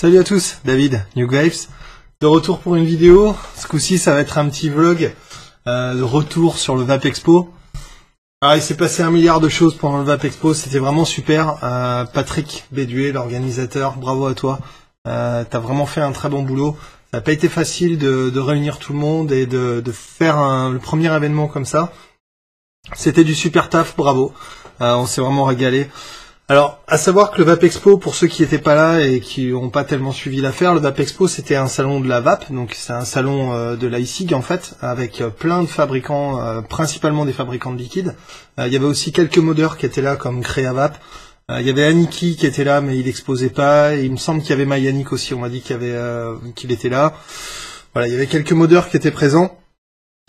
Salut à tous, David, New Grapes, de retour pour une vidéo. Ce coup-ci, ça va être un petit vlog de retour sur le Vape Expo. Alors, il s'est passé un milliard de choses pendant le Vape Expo, c'était vraiment super. Patrick Béduet, l'organisateur, bravo à toi. T'as vraiment fait un très bon boulot. Ça n'a pas été facile de réunir tout le monde et de faire le premier événement comme ça. C'était du super taf, bravo. On s'est vraiment régalé. Alors, à savoir que le Vape Expo, pour ceux qui n'étaient pas là et qui n'ont pas tellement suivi l'affaire, le Vape Expo c'était un salon de la vape, donc c'est un salon de l'e-cig en fait, avec plein de fabricants, principalement des fabricants de liquides. Il y avait aussi quelques modeurs qui étaient là comme Creavape. Il y avait Aniki qui était là mais il exposait pas, et il me semble qu'il y avait Mayannick aussi, on m'a dit qu'il était là. Voilà, il y avait quelques modeurs qui étaient présents.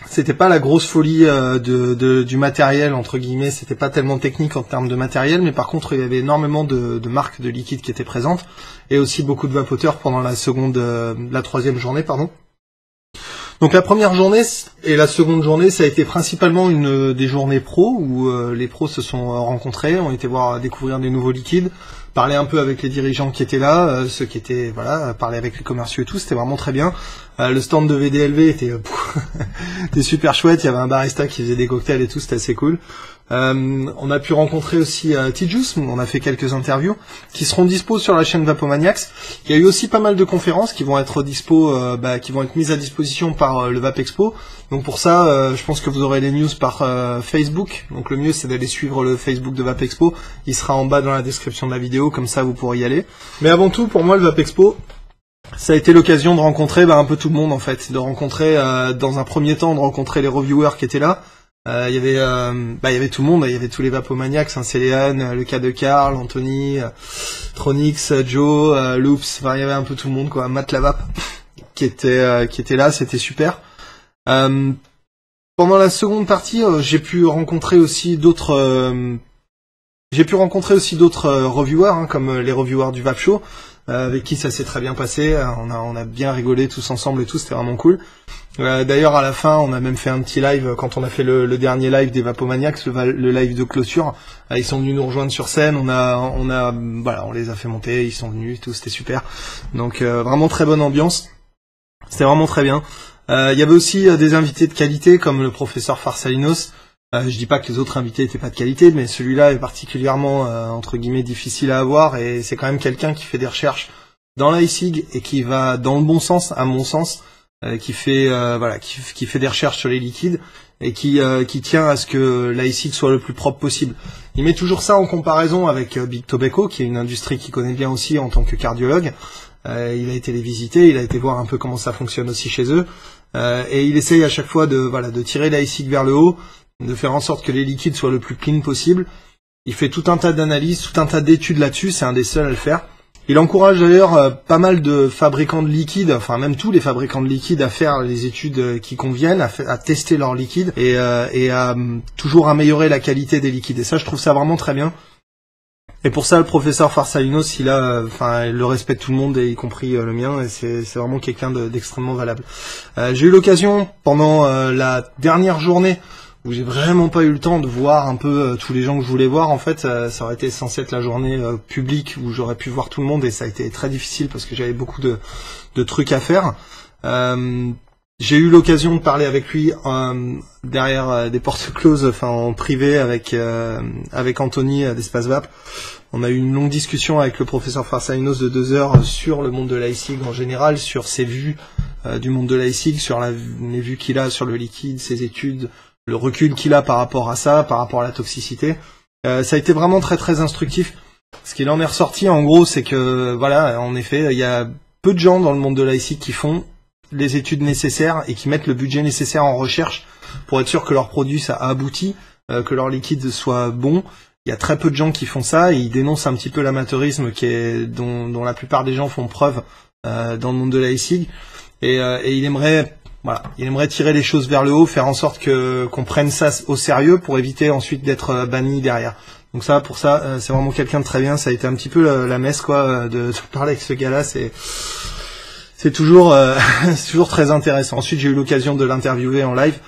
C'était pas la grosse folie du matériel entre guillemets, c'était pas tellement technique en termes de matériel, mais par contre il y avait énormément de marques de liquide qui étaient présentes et aussi beaucoup de vapoteurs pendant la troisième journée, pardon. Donc la première journée et la seconde journée, ça a été principalement des journées pro où les pros se sont rencontrés, ont été découvrir des nouveaux liquides, parler un peu avec les dirigeants qui étaient là, ceux qui étaient parler avec les commerciaux et tout, c'était vraiment très bien. Le stand de VDLV était super chouette, il y avait un barista qui faisait des cocktails et tout, c'était assez cool. On a pu rencontrer aussi T-Juice, on a fait quelques interviews qui seront dispo sur la chaîne Vapomaniacs. Il y a eu aussi pas mal de conférences qui vont être qui vont être mises à disposition par le Vape Expo. Donc pour ça, je pense que vous aurez les news par Facebook. Donc le mieux c'est d'aller suivre le Facebook de Vape Expo. Il sera en bas dans la description de la vidéo, comme ça vous pourrez y aller. Mais avant tout, pour moi le Vape Expo, ça a été l'occasion de rencontrer un peu tout le monde en fait, de rencontrer dans un premier temps les reviewers qui étaient là. Il y avait tout le monde, il y avait tous les Vapomaniacs, Céléane, le cas de Karl, Anthony, Tronix, Joe, Loops, il y avait un peu tout le monde quoi, Matt Lavap qui était là, c'était super. Pendant la seconde partie, j'ai pu rencontrer aussi d'autres reviewers comme les reviewers du Vape Show. Avec qui ça s'est très bien passé, on a bien rigolé tous ensemble et tout, c'était vraiment cool. D'ailleurs à la fin on a même fait un petit live quand on a fait le dernier live des Vapomaniacs, le live de clôture. Ils sont venus nous rejoindre sur scène, on les a fait monter, ils sont venus et tout, c'était super. Donc vraiment très bonne ambiance, c'était vraiment très bien. Il y avait aussi des invités de qualité comme le professeur Farsalinos. Je dis pas que les autres invités étaient pas de qualité, mais celui-là est particulièrement entre guillemets difficile à avoir, et c'est quand même quelqu'un qui fait des recherches dans l'e-cig et qui va dans le bon sens, à mon sens, qui fait des recherches sur les liquides et qui tient à ce que l'e-cig soit le plus propre possible. Il met toujours ça en comparaison avec Big Tobacco, qui est une industrie qu'il connaît bien aussi en tant que cardiologue. Il a été les visiter, il a été voir un peu comment ça fonctionne aussi chez eux, et il essaye à chaque fois de tirer l'e-cig vers le haut, de faire en sorte que les liquides soient le plus clean possible. Il fait tout un tas d'analyses, tout un tas d'études là-dessus, c'est un des seuls à le faire. Il encourage d'ailleurs pas mal de fabricants de liquides, enfin même tous les fabricants de liquides à faire les études qui conviennent, à tester leurs liquides et à toujours améliorer la qualité des liquides. Et ça, je trouve ça vraiment très bien. Et pour ça, le professeur Farsalinos, il le respect de tout le monde, y compris le mien, et c'est vraiment quelqu'un d'extrêmement valable. J'ai eu l'occasion, pendant la dernière journée, où j'ai vraiment pas eu le temps de voir un peu tous les gens que je voulais voir. En fait, ça aurait été censé être la journée publique où j'aurais pu voir tout le monde, et ça a été très difficile parce que j'avais beaucoup de trucs à faire. J'ai eu l'occasion de parler avec lui derrière des portes closes, en privé avec Anthony d'Espace Vape. On a eu une longue discussion avec le professeur Farsalinos de 2 heures sur le monde de l'e-cig en général, sur ses vues du monde de l'e-cig, sur les vues qu'il a sur le liquide, ses études, le recul qu'il a par rapport à ça, par rapport à la toxicité. Ça a été vraiment très très instructif. Ce qu'il en est ressorti en gros, c'est que en effet, il y a peu de gens dans le monde de l'e-cig qui font les études nécessaires et qui mettent le budget nécessaire en recherche pour être sûr que leur produit ça a abouti, que leur liquide soit bon. Il y a très peu de gens qui font ça, et ils dénoncent un petit peu l'amateurisme dont la plupart des gens font preuve dans le monde de l'e-cig. Et il aimerait tirer les choses vers le haut, faire en sorte qu'on prenne ça au sérieux pour éviter ensuite d'être banni derrière. Donc pour ça, c'est vraiment quelqu'un de très bien. Ça a été un petit peu la messe de parler avec ce gars-là. C'est toujours très intéressant. Ensuite, j'ai eu l'occasion de l'interviewer en live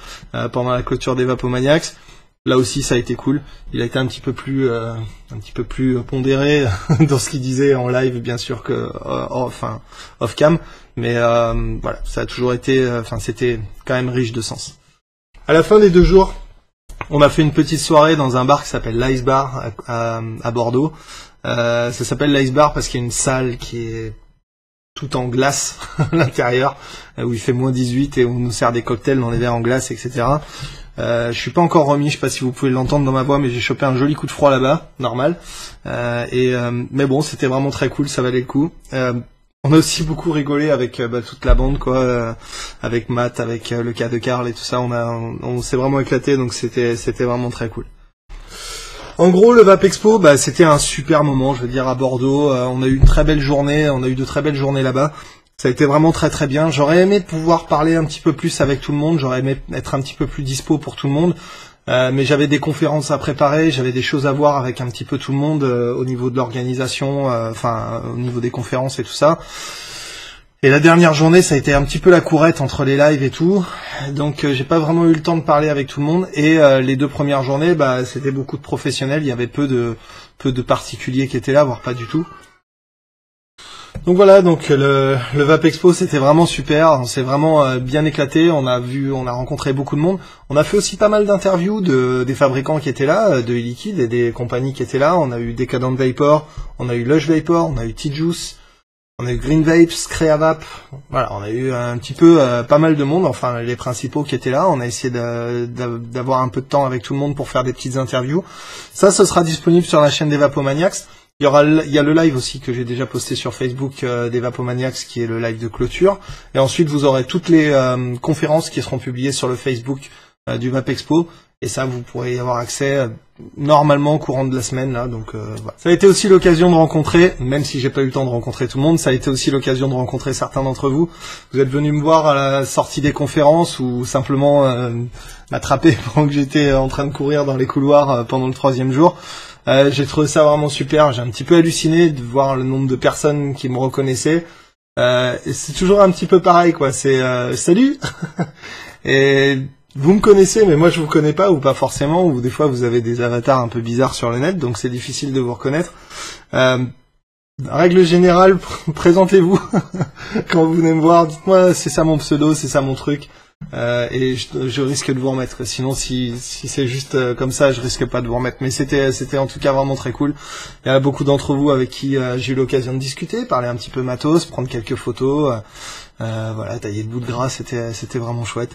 pendant la clôture des Vapomaniacs. Là aussi, ça a été cool. Il a été un petit peu plus pondéré dans ce qu'il disait en live, bien sûr que off cam. Mais voilà, ça a toujours été, c'était quand même riche de sens. À la fin des 2 jours, on a fait une petite soirée dans un bar qui s'appelle l'Ice Bar à Bordeaux. Ça s'appelle l'Ice Bar parce qu'il y a une salle qui est tout en glace à l'intérieur, où il fait -18 et où on nous sert des cocktails dans des verres en glace, etc. Je suis pas encore remis, je sais pas si vous pouvez l'entendre dans ma voix, mais j'ai chopé un joli coup de froid là-bas, normal. Mais bon, c'était vraiment très cool, ça valait le coup. On a aussi beaucoup rigolé avec toute la bande, quoi, avec Matt, avec le cas de Karl et tout ça. On s'est vraiment éclaté, donc c'était vraiment très cool. En gros, le Vap Expo, c'était un super moment, je veux dire, à Bordeaux. On a eu une très belle journée, on a eu de très belles journées là-bas. Ça a été vraiment très très bien. J'aurais aimé pouvoir parler un petit peu plus avec tout le monde, j'aurais aimé être un petit peu plus dispo pour tout le monde, mais j'avais des conférences à préparer, j'avais des choses à voir avec un petit peu tout le monde au niveau de l'organisation, au niveau des conférences et tout ça. Et la dernière journée, ça a été un petit peu la courette entre les lives et tout, donc j'ai pas vraiment eu le temps de parler avec tout le monde. Et les 2 premières journées, c'était beaucoup de professionnels, il y avait peu de particuliers qui étaient là, voire pas du tout. Donc voilà, donc le Vap Expo c'était vraiment super, on s'est vraiment bien éclaté, on a rencontré beaucoup de monde, on a fait aussi pas mal d'interviews des fabricants qui étaient là, de e-liquide et des compagnies qui étaient là. On a eu Decadent Vapor, on a eu Lush Vapor, on a eu T-Juice, on a eu Green Vapes, Creavap, voilà, on a eu un petit peu pas mal de monde, enfin les principaux qui étaient là. On a essayé d'avoir un peu de temps avec tout le monde pour faire des petites interviews. Ça, ce sera disponible sur la chaîne des Vapomaniacs. Il y a le live aussi que j'ai déjà posté sur Facebook des Vapomaniacs, qui est le live de clôture. Et ensuite, vous aurez toutes les conférences qui seront publiées sur le Facebook du Vap Expo. Et ça, vous pourrez y avoir accès normalement au courant de la semaine, là. Donc voilà. Ça a été aussi l'occasion de rencontrer, même si j'ai pas eu le temps de rencontrer tout le monde, ça a été aussi l'occasion de rencontrer certains d'entre vous. Vous êtes venus me voir à la sortie des conférences ou simplement m'attraper pendant que j'étais en train de courir dans les couloirs pendant le 3e jour. J'ai trouvé ça vraiment super, j'ai un petit peu halluciné de voir le nombre de personnes qui me reconnaissaient. Et c'est toujours un petit peu pareil, quoi, c'est salut. Et vous me connaissez, mais moi je vous connais pas, ou pas forcément, ou des fois vous avez des avatars un peu bizarres sur le net, donc c'est difficile de vous reconnaître. Règle générale, présentez-vous. Quand vous venez me voir, dites-moi c'est ça mon pseudo, c'est ça mon truc. Et je risque de vous remettre. Sinon, si c'est juste comme ça, je risque pas de vous remettre. Mais c'était en tout cas vraiment très cool. Il y a beaucoup d'entre vous avec qui j'ai eu l'occasion de discuter, parler un petit peu matos, prendre quelques photos, voilà, tailler de bouts de gras, c'était vraiment chouette.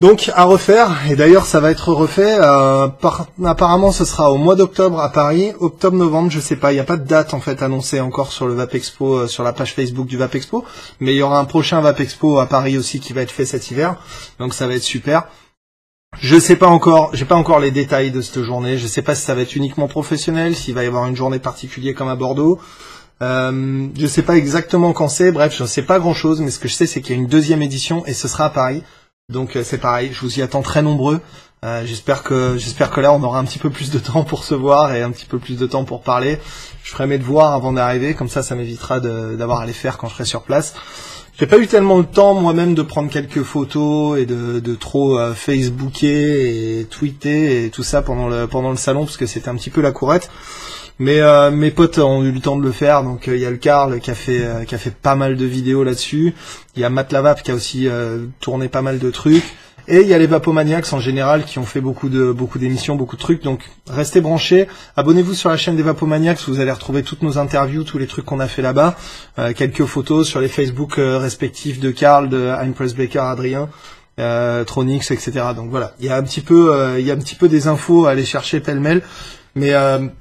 Donc à refaire, et d'ailleurs ça va être refait, apparemment ce sera au mois d'octobre à Paris, octobre-novembre, je sais pas, il n'y a pas de date en fait annoncée encore sur le Vap Expo, sur la page Facebook du Vap Expo, mais il y aura un prochain Vap Expo à Paris aussi qui va être fait cet hiver, donc ça va être super. Je sais pas encore, j'ai pas encore les détails de cette journée, je sais pas si ça va être uniquement professionnel, s'il va y avoir une journée particulière comme à Bordeaux. Je sais pas exactement quand c'est, bref, je sais pas grand chose, mais ce que je sais c'est qu'il y a une 2e édition et ce sera à Paris. Donc c'est pareil, je vous y attends très nombreux. J'espère que là on aura un petit peu plus de temps pour se voir et un petit peu plus de temps pour parler. Je ferai mes devoirs avant d'arriver, comme ça m'évitera d'avoir à les faire quand je serai sur place. J'ai pas eu tellement le temps moi-même de prendre quelques photos et de trop Facebooker et tweeter et tout ça pendant le salon, parce que c'était un petit peu la courette. Mais mes potes ont eu le temps de le faire, donc il y a le Karl qui a fait pas mal de vidéos là-dessus, il y a Matt Lavap qui a aussi tourné pas mal de trucs, et il y a les Vapomaniacs en général qui ont fait beaucoup d'émissions, beaucoup de trucs, donc restez branchés, abonnez-vous sur la chaîne des Vapomaniacs, vous allez retrouver toutes nos interviews, tous les trucs qu'on a fait là-bas, quelques photos sur les Facebook respectifs de Karl, de Impress Baker, Adrien, Tronix, etc. Donc voilà, il y a un petit peu des infos à aller chercher pêle-mêle. Mais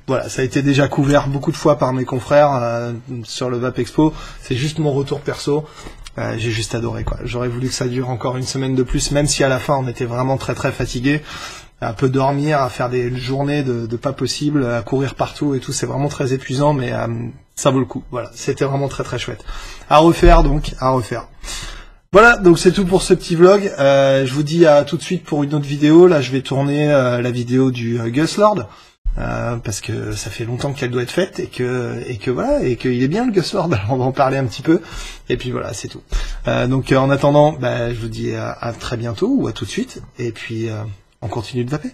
voilà, ça a été déjà couvert beaucoup de fois par mes confrères sur le Vap Expo. C'est juste mon retour perso. J'ai juste adoré, quoi. J'aurais voulu que ça dure encore une semaine de plus, même si à la fin on était vraiment très très fatigués. Un peu dormir, à faire des journées de pas possible, à courir partout et tout, c'est vraiment très épuisant, mais ça vaut le coup. Voilà, c'était vraiment très très chouette. À refaire donc, à refaire. Voilà, donc c'est tout pour ce petit vlog. Je vous dis à tout de suite pour une autre vidéo. Là, je vais tourner la vidéo du Gus Lord. Parce que ça fait longtemps qu'elle doit être faite et que voilà, et qu'il est bien le Gus Lord, on va en parler un petit peu et puis voilà, c'est tout. Donc en attendant, je vous dis à très bientôt ou à tout de suite et puis on continue de vaper.